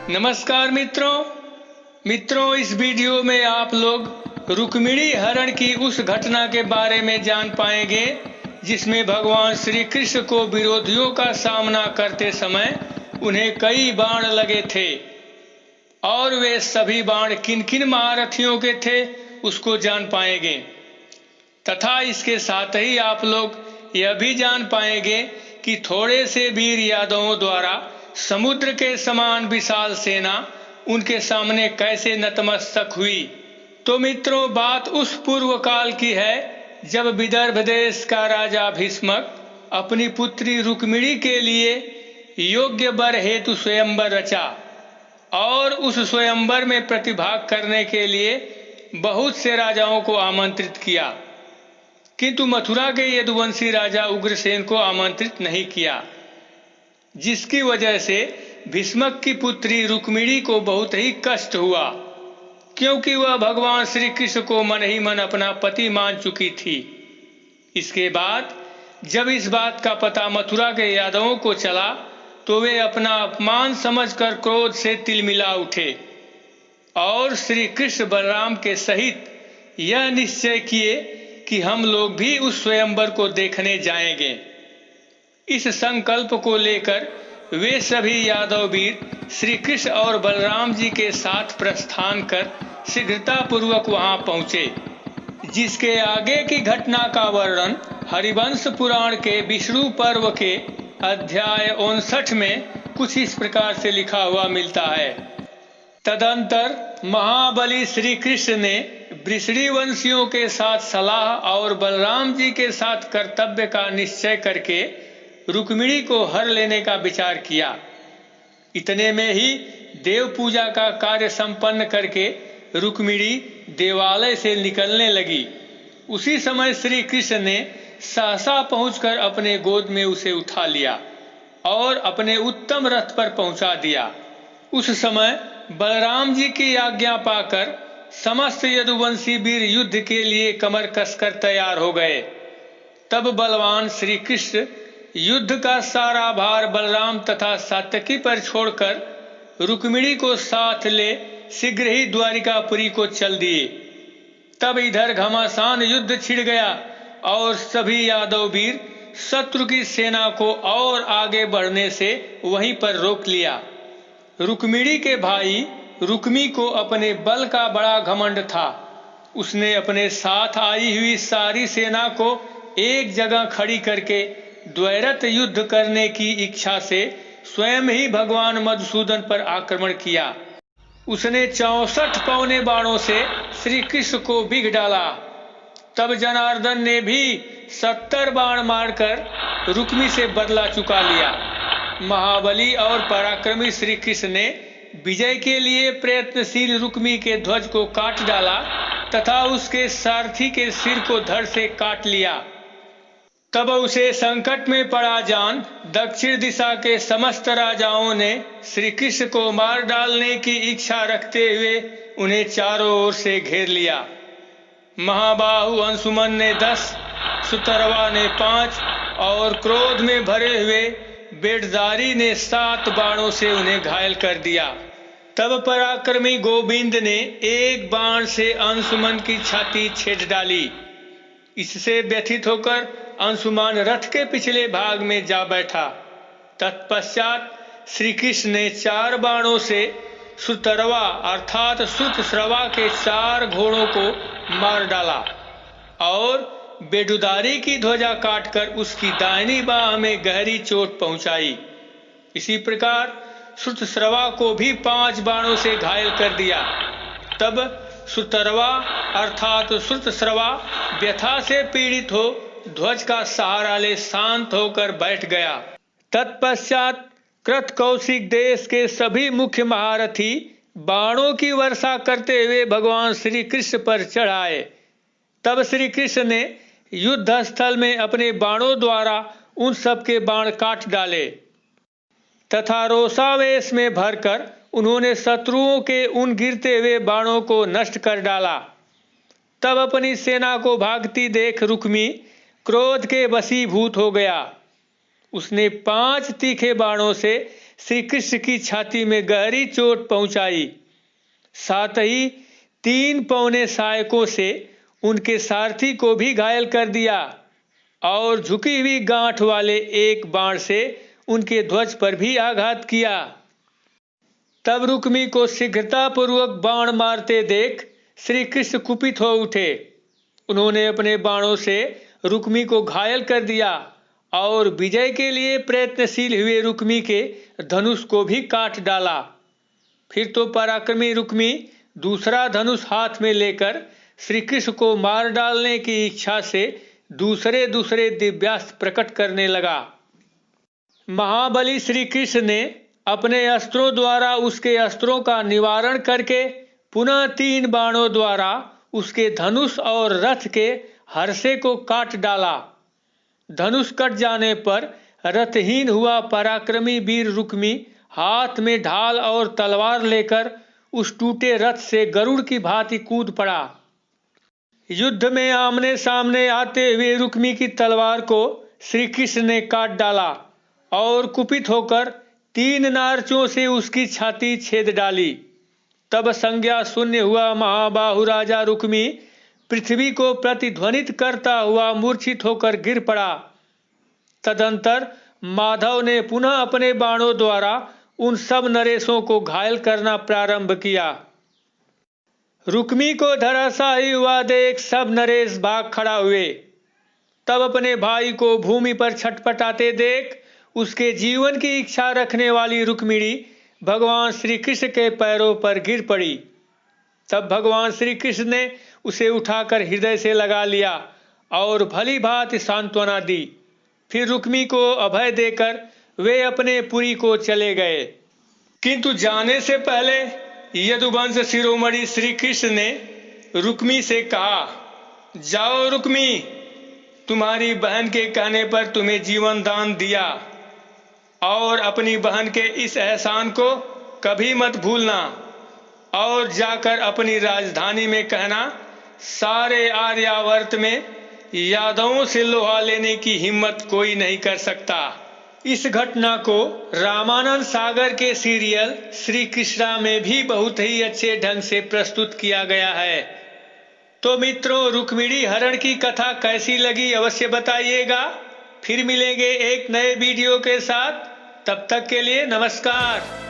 नमस्कार मित्रों, इस वीडियो में आप लोग रुक्मिणी हरण की उस घटना के बारे में जान पाएंगे जिसमें भगवान श्री कृष्ण को विरोधियों का सामना करते समय उन्हें कई बाण लगे थे और वे सभी बाण किन किन महारथियों के थे उसको जान पाएंगे। तथा इसके साथ ही आप लोग यह भी जान पाएंगे कि थोड़े से वीर यादवों द्वारा समुद्र के समान विशाल सेना उनके सामने कैसे नतमस्तक हुई। तो मित्रों, बात उस पूर्व काल की है जब विदर्भ देश का राजा भीष्मक अपनी पुत्री रुक्मिणी के लिए योग्य वर हेतु स्वयंवर रचा और उस स्वयंवर में प्रतिभाग करने के लिए बहुत से राजाओं को आमंत्रित किया, किंतु मथुरा के यदुवंशी राजा उग्रसेन को आमंत्रित नहीं किया, जिसकी वजह से भीष्मक की पुत्री रुक्मिणी को बहुत ही कष्ट हुआ, क्योंकि वह भगवान श्री कृष्ण को मन ही मन अपना पति मान चुकी थी। इसके बाद जब इस बात का पता मथुरा के यादवों को चला तो वे अपना अपमान समझकर क्रोध से तिलमिला उठे और श्री कृष्ण बलराम के सहित यह निश्चय किए कि हम लोग भी उस स्वयंवर को देखने जाएंगे। इस संकल्प को लेकर वे सभी यादव वीर श्री कृष्ण और बलराम जी के साथ प्रस्थान कर शीघ्रता पूर्वक वहां पहुंचे, जिसके आगे की घटना का वर्णन हरिवंश पुराण के विष्णु पर्व के अध्याय 59 में कुछ इस प्रकार से लिखा हुआ मिलता है। तदंतर महाबली श्री कृष्ण ने वृषणी वंशियों के साथ सलाह और बलराम जी के साथ कर्तव्य का निश्चय करके रुक्मिणी को हर लेने का विचार किया। इतने में ही देव पूजा का कार्य संपन्न करके रुक्मिणी देवालय से निकलने लगी। उसी समय श्री कृष्ण ने सहसा पहुंचकर अपने गोद में उसे उठा लिया और अपने उत्तम रथ पर पहुंचा दिया। उस समय बलराम जी की आज्ञा पाकर समस्त यदुवंशी वीर युद्ध के लिए कमर कसकर तैयार हो गए। तब बलवान श्री कृष्ण युद्ध का सारा भार बलराम तथा सात्यकी पर छोड़कर रुक्मिणी को साथ ले शीघ्र ही द्वारिकापुरी को चल दिए। तब इधर घमासान युद्ध छिड़ गया और सभी यादव वीर शत्रु की सेना को और आगे बढ़ने से वहीं पर रोक लिया। रुक्मिणी के भाई रुक्मी को अपने बल का बड़ा घमंड था। उसने अपने साथ आई हुई सारी सेना को एक जगह खड़ी करके द्वैरथ युद्ध करने की इच्छा से स्वयं ही भगवान मधुसूदन पर आक्रमण किया। उसने 64 पौने बाणों से श्री कृष्ण को बिग डाला। तब जनार्दन ने भी 70 बाण मारकर रुक्मी से बदला चुका लिया। महाबली और पराक्रमी श्री कृष्ण ने विजय के लिए प्रयत्नशील रुक्मी के ध्वज को काट डाला तथा उसके सारथी के सिर को धड़ से काट लिया। तब उसे संकट में पड़ा जान दक्षिण दिशा के समस्त राजाओं ने श्री कृष्ण को मार डालने की इच्छा रखते हुए उन्हें चारों ओर से घेर लिया। महाबाहु अंशुमन ने 10, सुतरवा ने 5 और क्रोध में भरे हुए बेटदारी ने 7 बाणों से उन्हें घायल कर दिया। तब पराक्रमी गोविंद ने एक बाण से अंशुमन की छाती छेद डाली। इससे व्यथित होकर अंशुमान रथ के पिछले भाग में जा बैठा। तत्पश्चात श्री कृष्ण ने 4 बाणों से सुतरवा अर्थात श्रुतश्रवा के 4 घोड़ों को मार डाला और बेडुदारी की ध्वजा काटकर उसकी दाहिनी बाह में गहरी चोट पहुंचाई। इसी प्रकार श्रुतश्रवा को भी 5 बाणों से घायल कर दिया। तब सुतरवा अर्थात श्रुतश्रवा व्यथा से पीड़ित हो ध्वज का सहारा ले शांत होकर बैठ गया। तत्पश्चात कृत कौशिक देश के सभी मुख्य महारथी बाणों की वर्षा करते हुए भगवान श्री कृष्ण पर चढ़ाए। तब श्री कृष्ण ने युद्ध स्थल में अपने बाणों द्वारा उन सब के बाण काट डाले तथा रोषावेश में भरकर उन्होंने शत्रुओं के उन गिरते हुए बाणों को नष्ट कर डाला। तब अपनी सेना को भागती देख रुक्मी क्रोध के वशीभूत हो गया। उसने 5 तीखे बाणों से श्री कृष्ण की छाती में गहरी चोट पहुंचाई। साथ ही 3 पौने सहायकों से उनके सारथी को भी घायल कर दिया और झुकी हुई गांठ वाले एक बाण से उनके ध्वज पर भी आघात किया। तब रुक्मी को शीघ्रतापूर्वक बाण मारते देख श्री कृष्ण कुपित हो उठे। उन्होंने अपने बाणों से रुक्मी को घायल कर दिया और विजय के लिए प्रयत्नशील हुए रुक्मी के धनुष को भी काट डाला। फिर तो पराक्रमी रुक्मी दूसरा धनुष हाथ में लेकर श्री कृष्ण को मार डालने की इच्छा से दूसरे दिव्यास्त्र प्रकट करने लगा। महाबली श्री कृष्ण ने अपने अस्त्रों द्वारा उसके अस्त्रों का निवारण करके पुनः 3 बाणों द्वारा उसके धनुष और रथ के हर्षे को काट डाला। धनुष कट जाने पर रथहीन हुआ पराक्रमी वीर रुक्मी हाथ में ढाल और तलवार लेकर उस टूटे रथ से गरुड़ की भांति कूद पड़ा। युद्ध में आमने सामने आते हुए रुक्मी की तलवार को श्री कृष्ण ने काट डाला और कुपित होकर 3 नार्चों से उसकी छाती छेद डाली। तब संज्ञा शून्य हुआ महाबाहु राजा रुक्मी पृथ्वी को प्रतिध्वनित करता हुआ मूर्छित होकर गिर पड़ा। तदंतर माधव ने पुनः अपने बाणों द्वारा उन सब नरेशों को घायल करना प्रारंभ किया। रुक्मी को धराशायी हुआ देख सब नरेश भाग खड़ा हुए। तब अपने भाई को भूमि पर छटपटाते देख उसके जीवन की इच्छा रखने वाली रुक्मिणी भगवान श्री कृष्ण के पैरों पर गिर पड़ी। तब भगवान श्री कृष्ण ने उसे उठाकर हृदय से लगा लिया और भली भांति सांत्वना दी। फिर रुक्मी को अभय देकर वे अपने पुरी को चले गए। किंतु जाने से पहले यदुवंश शिरोमणि श्री कृष्ण ने रुक्मी से कहा, जाओ रुक्मी, तुम्हारी बहन के कहने पर तुम्हें जीवन दान दिया और अपनी बहन के इस एहसान को कभी मत भूलना और जाकर अपनी राजधानी में कहना, सारे आर्यावर्त में यादवों से लोहा लेने की हिम्मत कोई नहीं कर सकता। इस घटना को रामानंद सागर के सीरियल श्री कृष्णा में भी बहुत ही अच्छे ढंग से प्रस्तुत किया गया है। तो मित्रों, रुक्मिणी हरण की कथा कैसी लगी अवश्य बताइएगा। फिर मिलेंगे एक नए वीडियो के साथ। तब तक के लिए नमस्कार।